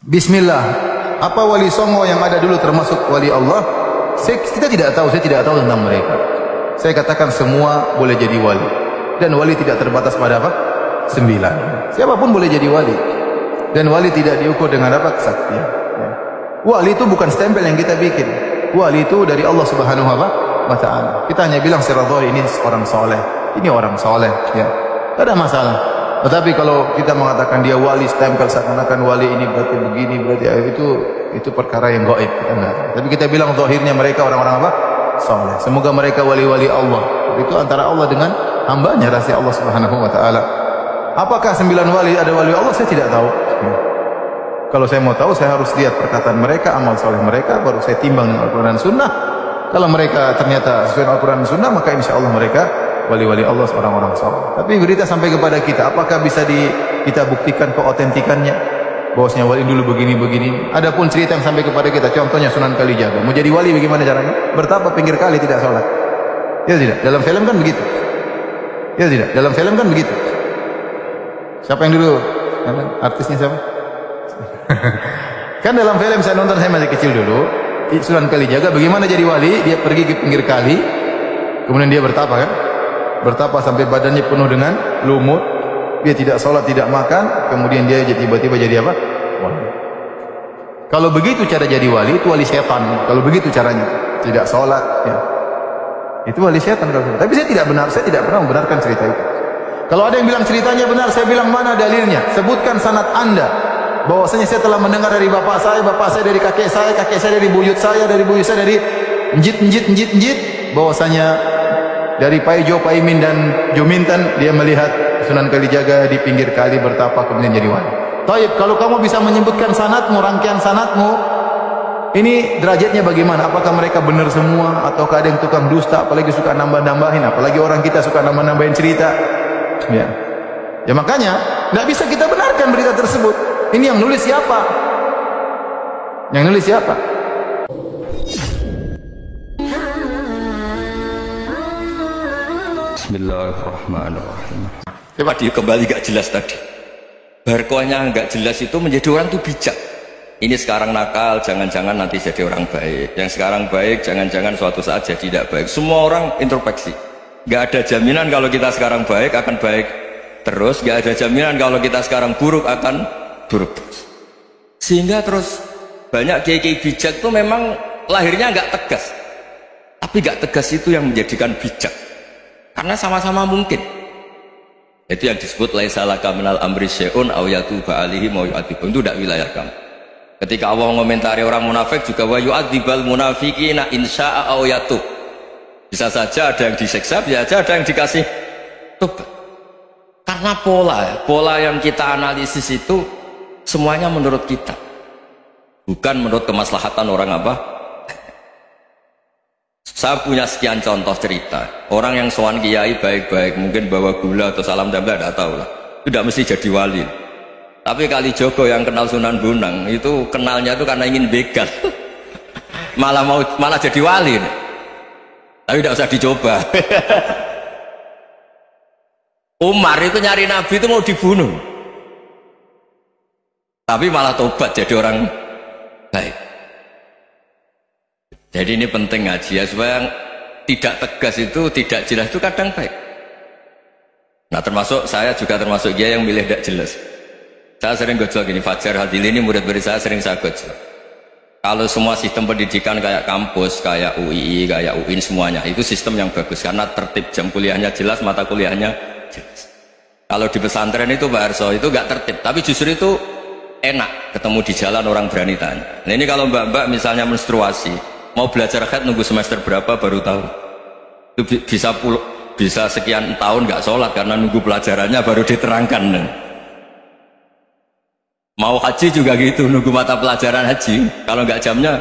Bismillah. Apa wali songo yang ada dulu termasuk wali Allah? Kita tidak tahu, saya tidak tahu tentang mereka. Saya katakan semua boleh jadi wali. Dan wali tidak terbatas pada apa? 9. Siapapun boleh jadi wali. Dan wali tidak diukur dengan apa? Kesaktian. Ya. Wali itu bukan stempel yang kita bikin. Wali itu dari Allah Subhanahu wa Ta'ala. Kita hanya bilang secara zahir ini orang soleh, ini orang soleh, ya. Tidak ada masalah. Tetapi kalau kita mengatakan dia wali, stempel seakan-akan wali ini berarti begini, berarti itu perkara yang gaib. Tapi kita bilang zahirnya mereka orang-orang apa? Soleh. Semoga mereka wali-wali Allah. Itu antara Allah dengan hambanya, rahasia Allah Subhanahu wa Ta'ala. Apakah 9 wali ada wali Allah? Saya tidak tahu. Kalau saya mau tahu, saya harus lihat perkataan mereka, amal soleh mereka, baru saya timbang dengan Al-Quran dan Sunnah. Kalau mereka ternyata sesuai Al-Quran dan Sunnah, maka insya Allah mereka wali-wali Allah, seorang-orang soleh. Tapi berita sampai kepada kita, apakah bisa kita buktikan keotentikannya? Bahwasanya wali dulu begini-begini. Adapun cerita yang sampai kepada kita, contohnya Sunan Kalijaga. Mau jadi wali bagaimana caranya? Bertapa pinggir kali tidak sholat. Ya tidak? Dalam film kan begitu. Ya tidak? Dalam film kan begitu. Siapa yang dulu? Artisnya siapa? Kan dalam film saya nonton, saya masih kecil dulu, Sunan Kalijaga bagaimana jadi wali. Dia pergi ke pinggir kali, kemudian dia bertapa kan, bertapa sampai badannya penuh dengan lumut. Dia tidak sholat, tidak makan, kemudian dia tiba-tiba jadi apa? Wali. Kalau begitu cara jadi wali, itu wali setan. Kalau begitu caranya, tidak sholat, ya. Itu wali setan. Tapi saya tidak pernah membenarkan cerita itu. Kalau ada yang bilang ceritanya benar, saya bilang mana dalilnya? Sebutkan sanad Anda. Bahwasanya saya telah mendengar dari bapak saya dari kakek saya dari buyut saya dari njit, bahwasanya dari Paijo, Paimin dan Juminten dia melihat Sunan Kalijaga di pinggir kali bertapa kemudian jadi wali. Taib, kalau kamu bisa menyebutkan sanadmu, rangkaian sanadmu, ini derajatnya bagaimana? Apakah mereka benar semua ataukah ada yang tukang dusta, apalagi suka nambah-nambahin, apalagi orang kita suka nambah-nambahin cerita. Ya makanya tidak bisa kita benarkan berita tersebut. Ini yang nulis siapa? Yang nulis siapa? Bismillahirrahmanirrahim. Coba dia kembali gak jelas tadi. Barkohnya gak jelas itu menjadi orang tuh bijak. Ini sekarang nakal, jangan-jangan nanti jadi orang baik. Yang sekarang baik, jangan-jangan suatu saat jadi tidak baik. Semua orang introspeksi. Gak ada jaminan kalau kita sekarang baik akan baik terus. Gak ada jaminan kalau kita sekarang buruk akan buruk terus. Sehingga terus banyak kiai-kiai bijak itu memang lahirnya nggak tegas, tapi nggak tegas itu yang menjadikan bijak, karena sama-sama mungkin. Itu yang disebut laisa laka minal amri syai'un aw yatuba alaihi wa yu'adzibun. Itu tidak wilayah kamu. Ketika Allah mengomentari orang munafik juga wa yu'adzibal munafiqina insya'a aw yatub. Bisa saja ada yang disiksa, bisa saja ada yang dikasih tobat. Karena pola yang kita analisis itu semuanya menurut kita, bukan menurut kemaslahatan orang apa. Saya punya sekian contoh cerita orang yang sowan kiai baik-baik, mungkin bawa gula atau salam tambah, tidak tahu lah, tidak mesti jadi wali. Tapi Kalijogo yang kenal Sunan Bonang itu kenalnya itu karena ingin begal. malah jadi wali, tapi tidak usah dicoba. Umar itu nyari Nabi itu mau dibunuh, tapi malah tobat jadi orang baik. Jadi ini penting ngaji ya, supaya tidak tegas itu, tidak jelas itu kadang baik. Nah termasuk saya juga termasuk dia yang milih tidak jelas. Saya sering gojol gini, Fajar Hadili ini murid-murid saya sering saya gojol. Kalau semua sistem pendidikan kayak kampus, kayak UII, kayak UIN semuanya, itu sistem yang bagus karena tertib, jam kuliahnya jelas, mata kuliahnya jelas. Kalau di pesantren itu Pak Arso itu nggak tertib, tapi justru itu enak, ketemu di jalan orang berani tanya. Nah ini kalau mbak-mbak misalnya menstruasi, mau belajar haid nunggu semester berapa baru tahu. Itu bisa sekian tahun nggak sholat karena nunggu pelajarannya baru diterangkan. Mau haji juga gitu, nunggu mata pelajaran haji. Kalau nggak jamnya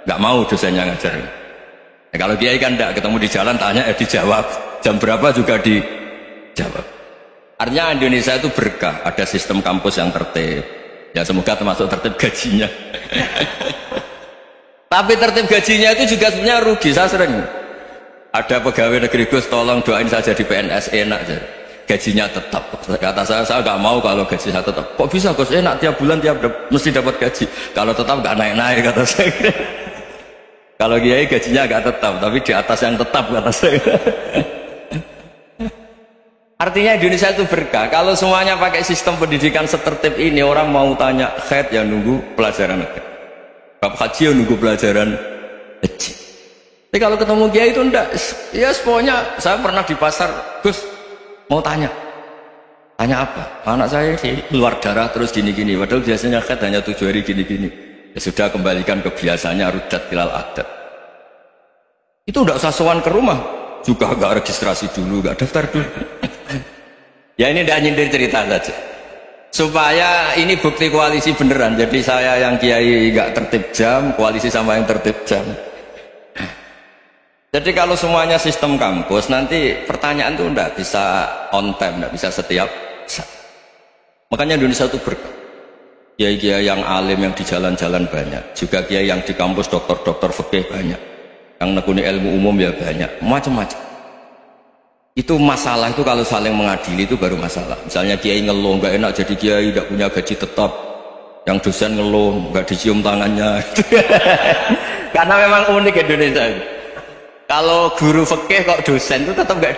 nggak mau dosennya ngajar. Nah, kalau kiai kan enggak, ketemu di jalan tanya dijawab, jam berapa juga dijawab. Artinya Indonesia itu berkah, ada sistem kampus yang tertib. Ya semoga termasuk tertib gajinya. Tapi tertib gajinya itu juga sebenarnya rugi. Saya sering ada pegawai negeri Gus, tolong doain saja di PNS enak saja. gajinya tetap. Kata saya nggak mau kalau gajinya tetap. Kok bisa Gus? Enak tiap bulan mesti dapat gaji. Kalau tetap nggak naik-naik kata saya. Kalau kiai gajinya nggak tetap, tapi di atas yang tetap kata saya. Artinya Indonesia itu berkah. Kalau semuanya pakai sistem pendidikan setertib ini, orang mau tanya khaid yang nunggu pelajaran agama, bab haji yang nunggu pelajaran haji. Tapi kalau ketemu kiai itu enggak, ya pokoknya saya pernah di pasar, Gus mau tanya apa? Anak saya sih keluar darah terus gini-gini, padahal biasanya khaid hanya 7 hari gini-gini. Ya sudah, kembalikan ke biasanya, rudat ilal adat. Itu enggak usah sowan ke rumah, juga enggak registrasi dulu, enggak daftar dulu. Ya ini tidak nyindir cerita saja supaya ini bukti koalisi beneran. Jadi saya yang kiai nggak tertib jam, koalisi sama yang tertib jam. Jadi kalau semuanya sistem kampus, nanti pertanyaan itu tidak bisa on time, tidak bisa setiap saat. Makanya Indonesia itu berkah. Kiai-kiai yang alim yang di jalan-jalan banyak, juga kiai yang di kampus dokter-dokter fikih banyak, yang nekuni ilmu umum ya banyak, macam-macam. Itu masalah itu kalau saling mengadili itu baru masalah. Misalnya kiai ngeluh nggak enak jadi kiai, nggak punya gaji tetap, yang dosen ngeluh nggak dicium tangannya. Karena memang unik Indonesia ini. Kalau guru fikih kok dosen itu tetap nggak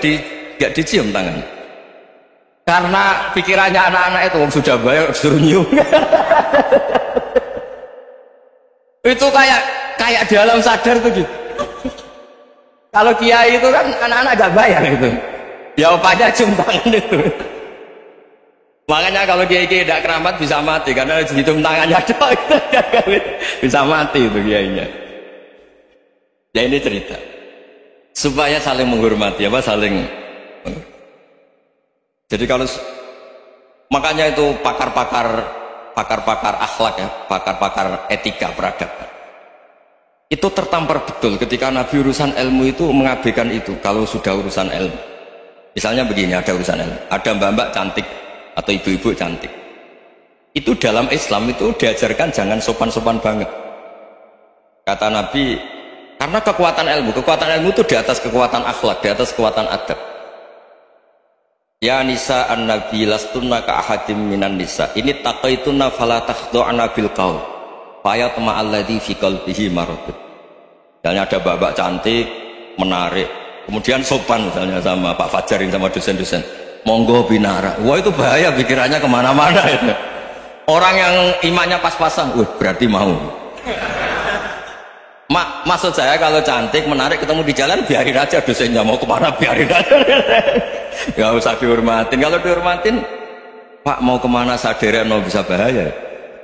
dicium tangannya. Karena pikirannya anak-anak itu sudah bayar disuruh nyium. Itu kayak di alam sadar tuh gitu. Kalau kiai itu kan anak-anak gak bayar itu, ya opanya cium tangan itu. Makanya kalau kiai-kiai tidak keramat bisa mati karena cium tangannya doang bisa mati itu kiainya. Ya ini cerita supaya saling menghormati, saling. Jadi kalau makanya itu pakar-pakar akhlak ya, pakar-pakar etika peradaban. Itu tertampar betul ketika Nabi urusan ilmu itu mengabaikan itu. Kalau sudah urusan ilmu, misalnya begini, ada urusan ilmu, ada mbak-mbak cantik atau ibu-ibu cantik, itu dalam Islam itu diajarkan jangan sopan-sopan banget. Kata Nabi, karena kekuatan ilmu itu di atas kekuatan akhlak, di atas kekuatan adab. Ya nisa an-nabi lastunna ka ahadim minan nisa ini taqaitunna fala takhdu'na bil qaul fayat ma'alladhi fi qalbihi maradun. Misalnya ada mbak-mbak cantik, menarik, kemudian sopan misalnya sama Pak Fajar sama dosen-dosen, monggo binara. Wah itu bahaya, pikirannya kemana-mana itu. Orang yang imannya pas-pasan, berarti mau. Maksud saya kalau cantik, menarik, ketemu di jalan, biarin aja dosennya mau kemana, biarin aja. Gak usah dihormatin. Kalau dihormatin, Pak mau kemana sadereno bisa bahaya,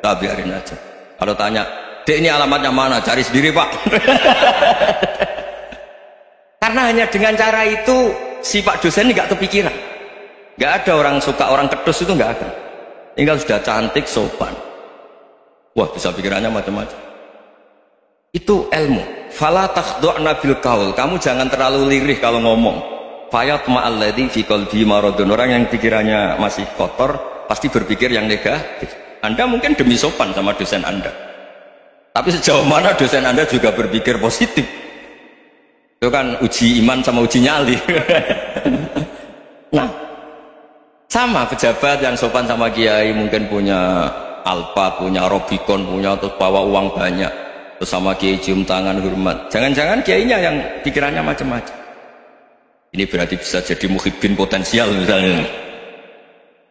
tak biarin aja. Kalau tanya, Dek ini alamatnya mana? Cari sendiri Pak. Karena hanya dengan cara itu si Pak dosen ini gak kepikiran. Gak ada orang suka orang kedus itu, gak ada. Tinggal sudah cantik, sopan. Wah bisa pikirannya macam-macam. Itu ilmu. Fala takhdu'na bil qaul. Kamu jangan terlalu lirih kalau ngomong. Fayat ma'alladhi fi qalbi maradun. Orang yang pikirannya masih kotor pasti berpikir yang negatif. Anda mungkin demi sopan sama dosen Anda, tapi sejauh mana dosen Anda juga berpikir positif? Itu kan uji iman sama uji nyali. Nah, sama pejabat yang sopan sama kiai mungkin punya Alphard, punya Robicon, punya terus bawa uang banyak, terus sama kiai cium tangan hormat. Jangan-jangan kiainya yang pikirannya macam-macam. Ini berarti bisa jadi muhibbin potensial misalnya.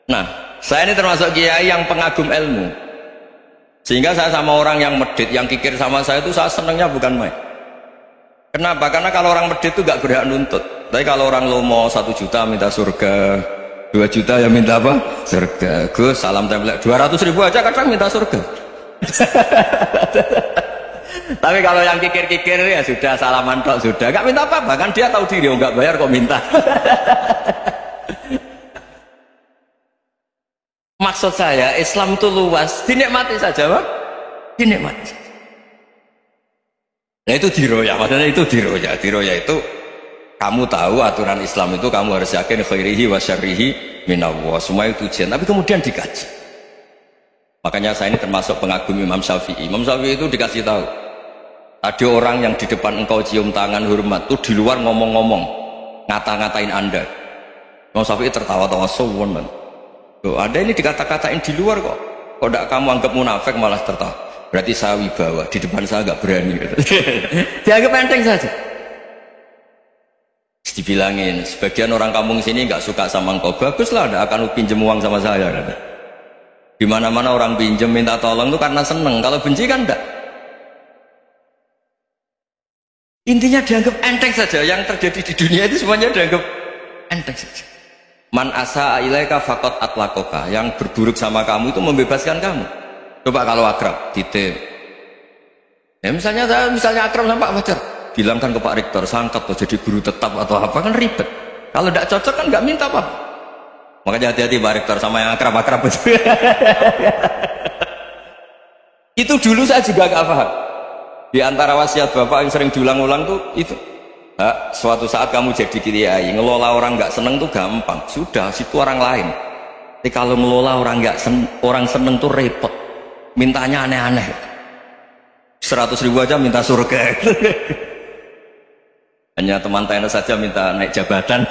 Nah, saya ini termasuk kiai yang pengagum ilmu, sehingga saya sama orang yang medit, yang kikir sama saya itu saya senangnya bukan main. Kenapa? Karena kalau orang medit itu gak berhak nuntut. Tapi kalau orang lomo 1 juta minta surga, 2 juta ya minta apa? Surga. Gus salam tempel 200.000 aja kadang minta surga. Tapi kalau yang kikir-kikir ya sudah salaman tok sudah, gak minta apa-apa kan, dia tahu diri, oh gak bayar kok minta. Maksud saya Islam itu luas, dinikmati saja Pak, dinikmati saja. Nah itu diroya, maksudnya itu diroya. Diroya itu kamu tahu aturan Islam itu kamu harus yakin khairihi wa syarrihi minallah, semua itu ujian, tapi kemudian dikaji. Makanya saya ini termasuk pengagum Imam Syafi'i. Imam Syafi'i itu dikasih tahu, ada orang yang di depan engkau cium tangan hormat, tuh di luar ngomong-ngomong, ngata-ngatain Anda. Imam Syafi'i tertawa-tawa suwun. Loh, ada ini dikata-katain di luar kok. Kok tidak kamu anggap munafik malah tertawa. Berarti saya wibawa, di depan saya agak berani. Dianggap enteng saja. Dibilangin, sebagian orang kampung sini nggak suka sama engkau. Baguslah, tidak akan pinjam uang sama saya. Di mana-mana orang pinjam minta tolong itu karena seneng. Kalau benci kan enggak. Intinya dianggap enteng saja. Yang terjadi di dunia itu semuanya dianggap enteng saja. Man asa ilaika faqat atlakoka. Yang berburuk sama kamu itu membebaskan kamu. Coba kalau akrab, titip. Ya misalnya akrab sama Pak Fajar, bilangkan ke Pak Rektor, sangkat atau jadi guru tetap atau apa, kan ribet. Kalau tidak cocok kan nggak minta apa. Makanya hati-hati Pak Rektor sama yang akrab-akrab itu. Itu dulu saya juga gak paham. Di antara wasiat Bapak yang sering diulang-ulang tuh itu. Suatu saat kamu jadi kiai, ngelola orang nggak seneng tuh gampang. Sudah, situ orang lain. Tapi kalau ngelola orang orang seneng tuh repot. Mintanya aneh-aneh. 100.000 aja minta surga. Hanya teman tenis saja minta naik jabatan.